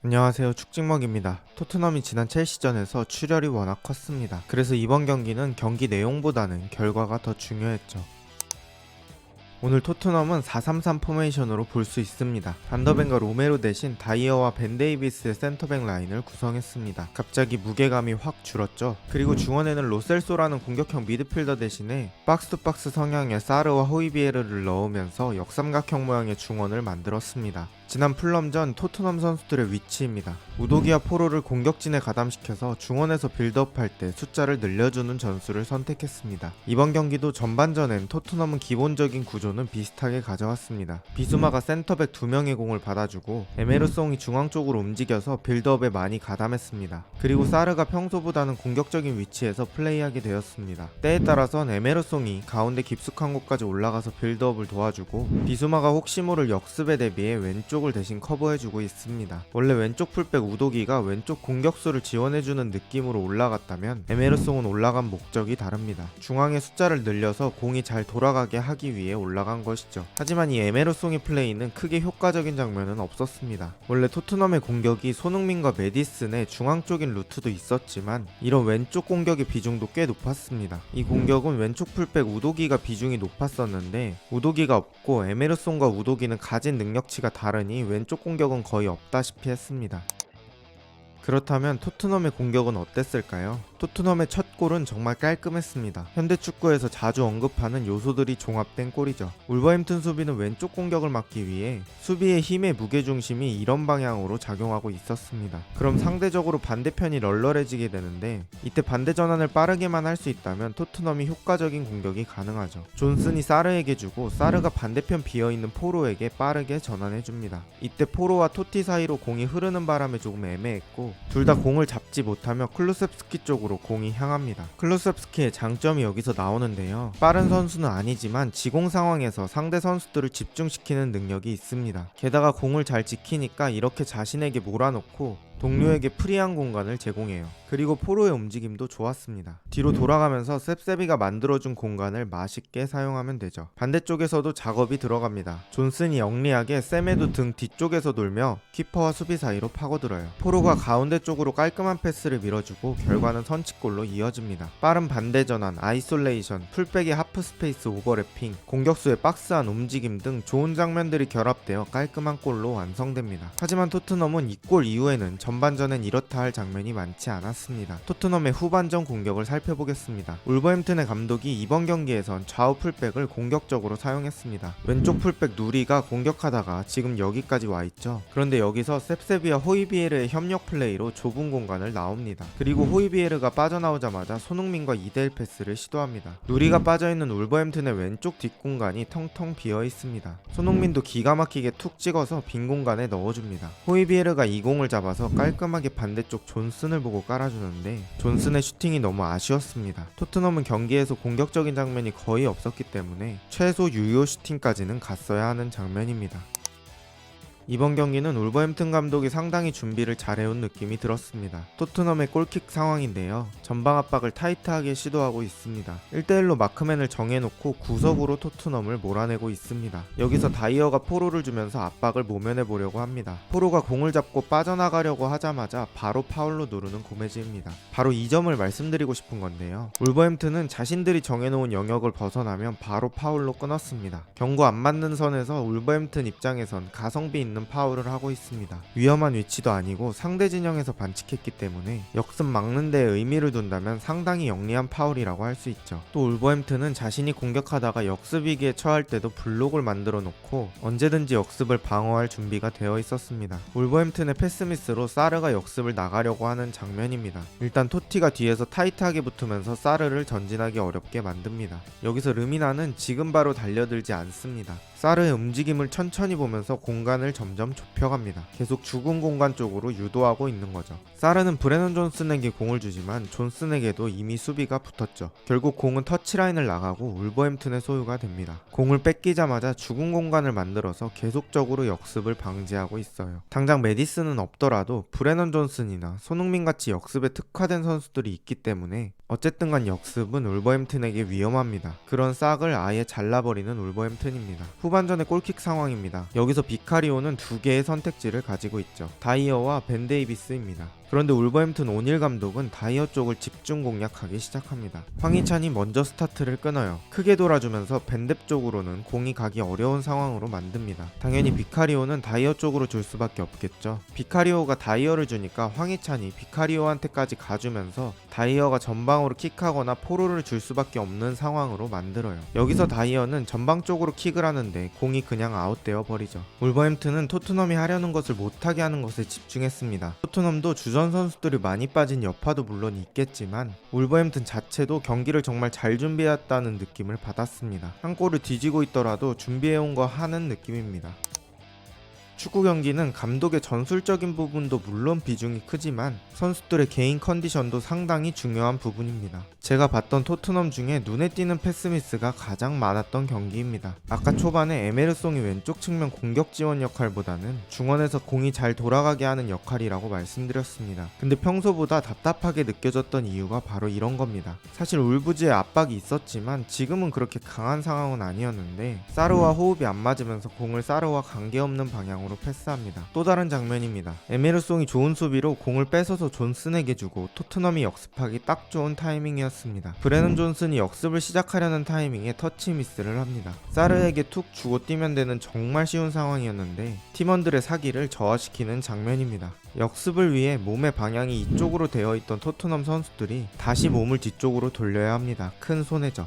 안녕하세요, 축직먹입니다. 토트넘이 지난 첼시전에서 출혈이 워낙 컸습니다. 그래서 이번 경기는 경기 내용보다는 결과가 더 중요했죠. 오늘 토트넘은 4-3-3 포메이션으로 볼 수 있습니다. 반더벤과 로메로 대신 다이어와 벤 데이비스의 센터백 라인을 구성했습니다. 갑자기 무게감이 확 줄었죠. 그리고 중원에는 로셀소라는 공격형 미드필더 대신에 박스투박스 성향의 사르와 호이비에르를 넣으면서 역삼각형 모양의 중원을 만들었습니다. 지난 풀럼전 토트넘 선수들의 위치입니다. 우도기와 포로를 공격진에 가담시켜서 중원에서 빌드업할 때 숫자를 늘려주는 전술을 선택했습니다. 이번 경기도 전반전엔 토트넘은 기본적인 구조는 비슷하게 가져왔습니다. 비수마가 센터백 2명의 공을 받아주고 에메르송이 중앙 쪽으로 움직여서 빌드업에 많이 가담했습니다. 그리고 사르가 평소보다는 공격적인 위치에서 플레이하게 되었습니다. 때에 따라선 에메르송이 가운데 깊숙한 곳까지 올라가서 빌드업을 도와주고 비수마가 혹시 모를 역습에 대비해 왼쪽을 대신 커버해주고 있습니다. 원래 왼쪽 풀백 우도기가 왼쪽 공격수를 지원해주는 느낌으로 올라갔다면 에메르송은 올라간 목적이 다릅니다. 중앙의 숫자를 늘려서 공이 잘 돌아가게 하기 위해 올라간 것이죠. 하지만 이 에메르송의 플레이는 크게 효과적인 장면은 없었습니다. 원래 토트넘의 공격이 손흥민과 메디슨의 중앙 쪽인 루트도 있었지만 이런 왼쪽 공격의 비중도 꽤 높았습니다. 이 공격은 왼쪽 풀백 우도기가 비중이 높았었는데 우도기가 없고 에메르송과 우도기는 가진 능력치가 다르니 왼쪽 공격은 거의 없다시피 했습니다. 그렇다면 토트넘의 공격은 어땠을까요? 토트넘의 첫 골은 정말 깔끔했습니다. 현대축구에서 자주 언급하는 요소들이 종합된 골이죠. 울버햄튼 수비는 왼쪽 공격을 막기 위해 수비의 힘의 무게중심이 이런 방향으로 작용하고 있었습니다. 그럼 상대적으로 반대편이 널널해지게 되는데 이때 반대 전환을 빠르게만 할 수 있다면 토트넘이 효과적인 공격이 가능하죠. 존슨이 사르에게 주고 사르가 반대편 비어있는 포로에게 빠르게 전환해줍니다. 이때 포로와 토티 사이로 공이 흐르는 바람에 조금 애매했고 둘 다 공을 잡지 못하며 클루셉스키 쪽으로 공이 향합니다. 클루셉스키의 장점이 여기서 나오는데요. 빠른 선수는 아니지만 지공 상황에서 상대 선수들을 집중시키는 능력이 있습니다. 게다가 공을 잘 지키니까 이렇게 자신에게 몰아놓고 동료에게 프리한 공간을 제공해요. 그리고 포로의 움직임도 좋았습니다. 뒤로 돌아가면서 셉세비가 만들어준 공간을 맛있게 사용하면 되죠. 반대쪽에서도 작업이 들어갑니다. 존슨이 영리하게 세메도 등 뒤쪽에서 돌며 키퍼와 수비 사이로 파고들어요. 포로가 가운데 쪽으로 깔끔한 패스를 밀어주고 결과는 선취골로 이어집니다. 빠른 반대 전환, 아이솔레이션, 풀백의 하프 스페이스 오버래핑, 공격수의 박스한 움직임 등 좋은 장면들이 결합되어 깔끔한 골로 완성됩니다. 하지만 토트넘은 이 골 이후에는 전반전엔 이렇다 할 장면이 많지 않았습니다. 토트넘의 후반전 공격을 살펴보겠습니다. 울버햄튼의 감독이 이번 경기에선 좌우 풀백을 공격적으로 사용했습니다. 왼쪽 풀백 누리가 공격하다가 지금 여기까지 와있죠. 그런데 여기서 셉세비와 호이비에르의 협력 플레이로 좁은 공간을 나옵니다. 그리고 호이비에르가 빠져나오자마자 손흥민과 2대1 패스를 시도합니다. 누리가 빠져있는 울버햄튼의 왼쪽 뒷공간이 텅텅 비어있습니다. 손흥민도 기가 막히게 툭 찍어서 빈 공간에 넣어줍니다. 호이비에르가 이 공을 잡아서 깔끔하게 반대쪽 존슨을 보고 깔아주는데 존슨의 슈팅이 너무 아쉬웠습니다. 토트넘은 경기에서 공격적인 장면이 거의 없었기 때문에 최소 유효 슈팅까지는 갔어야 하는 장면입니다. 이번 경기는 울버햄튼 감독이 상당히 준비를 잘해온 느낌이 들었습니다. 토트넘의 골킥 상황인데요. 전방 압박을 타이트하게 시도하고 있습니다. 1대1로 마크맨을 정해놓고 구석으로 토트넘을 몰아내고 있습니다. 여기서 다이어가 포로를 주면서 압박을 모면해보려고 합니다. 포로가 공을 잡고 빠져나가려고 하자마자 바로 파울로 누르는 고메즈입니다. 바로 이 점을 말씀드리고 싶은 건데요. 울버햄튼은 자신들이 정해놓은 영역을 벗어나면 바로 파울로 끊었습니다. 경고 안 맞는 선에서 울버햄튼 입장에선 가성비 있는 파울을 하고 있습니다. 위험한 위치도 아니고 상대 진영에서 반칙했기 때문에 역습 막는 데에 의미를 둔다면 상당히 영리한 파울이라고 할 수 있죠. 또 울버햄튼은 자신이 공격하다가 역습 위기에 처할 때도 블록을 만들어 놓고 언제든지 역습을 방어할 준비가 되어 있었습니다. 울버햄튼의 패스미스로 사르가 역습을 나가려고 하는 장면입니다. 일단 토티가 뒤에서 타이트하게 붙으면서 사르를 전진하기 어렵게 만듭니다. 여기서 르미나는 지금 바로 달려들지 않습니다. 사르의 움직임을 천천히 보면서 공간을 점점 좁혀갑니다. 계속 죽은 공간 쪽으로 유도하고 있는 거죠. 사르는 브레넌 존슨에게 공을 주지만 존슨에게도 이미 수비가 붙었죠. 결국 공은 터치라인을 나가고 울버햄튼의 소유가 됩니다. 공을 뺏기자마자 죽은 공간을 만들어서 계속적으로 역습을 방지하고 있어요. 당장 메디슨은 없더라도 브레넌 존슨이나 손흥민같이 역습에 특화된 선수들이 있기 때문에 어쨌든 간 역습은 울버햄튼에게 위험합니다. 그런 싹을 아예 잘라버리는 울버햄튼입니다. 후반전의 골킥 상황입니다. 여기서 비카리오는 두 개의 선택지를 가지고 있죠. 다이어와 벤 데이비스입니다. 그런데 울버햄튼 오닐 감독은 다이어 쪽을 집중 공략하기 시작합니다. 황희찬이 먼저 스타트를 끊어요. 크게 돌아주면서 벤뎁 쪽으로는 공이 가기 어려운 상황으로 만듭니다. 당연히 비카리오는 다이어 쪽으로 줄 수밖에 없겠죠. 비카리오가 다이어를 주니까 황희찬이 비카리오한테까지 가주면서 다이어가 전방으로 킥하거나 포로를 줄 수밖에 없는 상황으로 만들어요. 여기서 다이어는 전방 쪽으로 킥을 하는데 공이 그냥 아웃되어 버리죠. 울버햄튼은 토트넘이 하려는 것을 못하게 하는 것에 집중했습니다. 토트넘도 주전 선수들이 많이 빠진 여파도 물론 있겠지만 울버햄튼 자체도 경기를 정말 잘 준비했다는 느낌을 받았습니다. 한 골을 뒤지고 있더라도 준비해온 거 하는 느낌입니다. 축구 경기는 감독의 전술적인 부분도 물론 비중이 크지만 선수들의 개인 컨디션도 상당히 중요한 부분입니다. 제가 봤던 토트넘 중에 눈에 띄는 패스 미스가 가장 많았던 경기입니다. 아까 초반에 에메르송이 왼쪽 측면 공격 지원 역할보다는 중원에서 공이 잘 돌아가게 하는 역할이라고 말씀드렸습니다. 근데 평소보다 답답하게 느껴졌던 이유가 바로 이런 겁니다. 사실 울브즈의 압박이 있었지만 지금은 그렇게 강한 상황은 아니었는데 사르와 호흡이 안 맞으면서 공을 사르와 관계없는 방향으로 패스합니다. 또 다른 장면입니다. 에메르송이 좋은 수비로 공을 뺏어서 존슨에게 주고 토트넘이 역습하기 딱 좋은 타이밍이었습니다. 브레넌 존슨이 역습을 시작하려는 타이밍에 터치 미스를 합니다. 사르에게 툭 주고 뛰면 되는 정말 쉬운 상황이었는데 팀원들의 사기를 저하시키는 장면입니다. 역습을 위해 몸의 방향이 이쪽으로 되어 있던 토트넘 선수들이 다시 몸을 뒤쪽으로 돌려야 합니다. 큰 손해죠.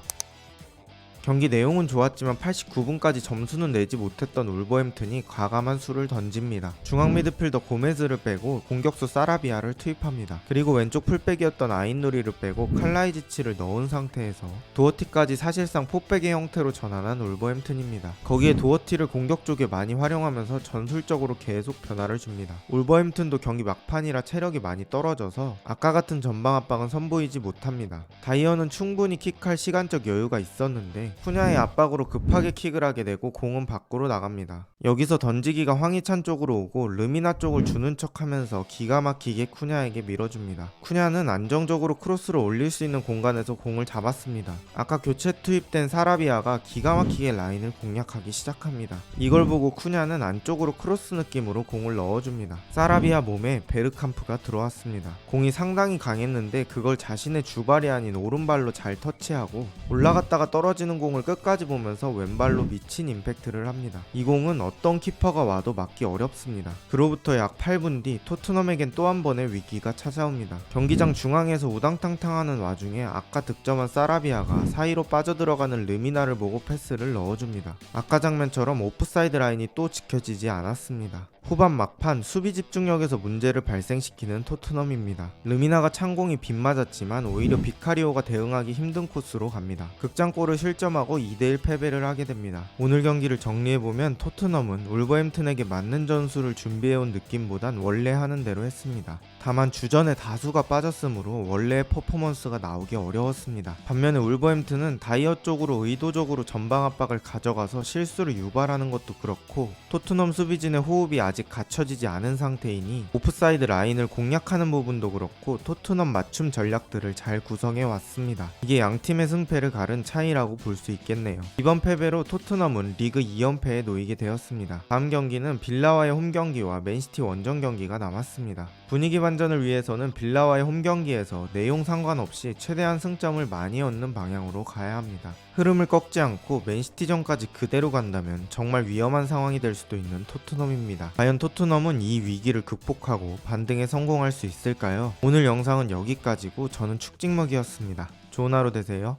경기 내용은 좋았지만 89분까지 점수는 내지 못했던 울버햄튼이 과감한 수를 던집니다. 중앙 미드필더 고메즈를 빼고 공격수 사라비아를 투입합니다. 그리고 왼쪽 풀백이었던 아인누리를 빼고 칼라이지치를 넣은 상태에서 도어티까지 사실상 포백의 형태로 전환한 울버햄튼입니다. 거기에 도어티를 공격 쪽에 많이 활용하면서 전술적으로 계속 변화를 줍니다. 울버햄튼도 경기 막판이라 체력이 많이 떨어져서 아까 같은 전방 압박은 선보이지 못합니다. 다이어는 충분히 킥할 시간적 여유가 있었는데 쿠냐의 압박으로 급하게 킥을 하게 되고 공은 밖으로 나갑니다. 여기서 던지기가 황희찬 쪽으로 오고 르미나 쪽을 주는 척하면서 기가 막히게 쿠냐에게 밀어줍니다. 쿠냐는 안정적으로 크로스를 올릴 수 있는 공간에서 공을 잡았습니다. 아까 교체 투입된 사라비아가 기가 막히게 라인을 공략하기 시작합니다. 이걸 보고 쿠냐는 안쪽으로 크로스 느낌으로 공을 넣어줍니다. 사라비아 몸에 베르캄프가 들어왔습니다. 공이 상당히 강했는데 그걸 자신의 주발이 아닌 오른발로 잘 터치하고 올라갔다가 떨어지는 공을 끝까지 보면서 왼발로 미친 임팩트를 합니다. 이 공은 어떤 키퍼가 와도 막기 어렵습니다. 그로부터 약 8분 뒤 토트넘에겐 또 한 번의 위기가 찾아옵니다. 경기장 중앙에서 우당탕탕하는 와중에 아까 득점한 사라비아가 사이로 빠져들어가는 르미나를 보고 패스를 넣어줍니다. 아까 장면처럼 오프사이드 라인이 또 지켜지지 않았습니다. 후반 막판 수비 집중력에서 문제를 발생시키는 토트넘입니다. 르미나가 찬공이 빗맞았지만 오히려 비카리오가 대응하기 힘든 코스로 갑니다. 극장골을 실점하고 2대1 패배를 하게 됩니다. 오늘 경기를 정리해보면 토트넘은 울버햄튼에게 맞는 전술을 준비해온 느낌보단 원래 하는 대로 했습니다. 다만 주전에 다수가 빠졌으므로 원래의 퍼포먼스가 나오기 어려웠습니다. 반면에 울버햄튼은 다이어 쪽으로 의도적으로 전방 압박을 가져가서 실수를 유발하는 것도 그렇고 토트넘 수비진의 호흡이 아직 갖춰지지 않은 상태이니 오프사이드 라인을 공략하는 부분도 그렇고 토트넘 맞춤 전략들을 잘 구성해 왔습니다. 이게 양팀의 승패를 가른 차이라고 볼 수 있겠네요. 이번 패배로 토트넘은 리그 2연패에 놓이게 되었습니다. 다음 경기는 빌라와의 홈경기와 맨시티 원정 경기가 남았습니다. 분위기 반전을 위해서는 빌라와의 홈경기에서 내용 상관없이 최대한 승점을 많이 얻는 방향으로 가야 합니다. 흐름을 꺾지 않고 맨시티전까지 그대로 간다면 정말 위험한 상황이 될 수도 있는 토트넘입니다. 과연 토트넘은 이 위기를 극복하고 반등에 성공할 수 있을까요? 오늘 영상은 여기까지고 저는 축직먹이었습니다. 좋은 하루 되세요.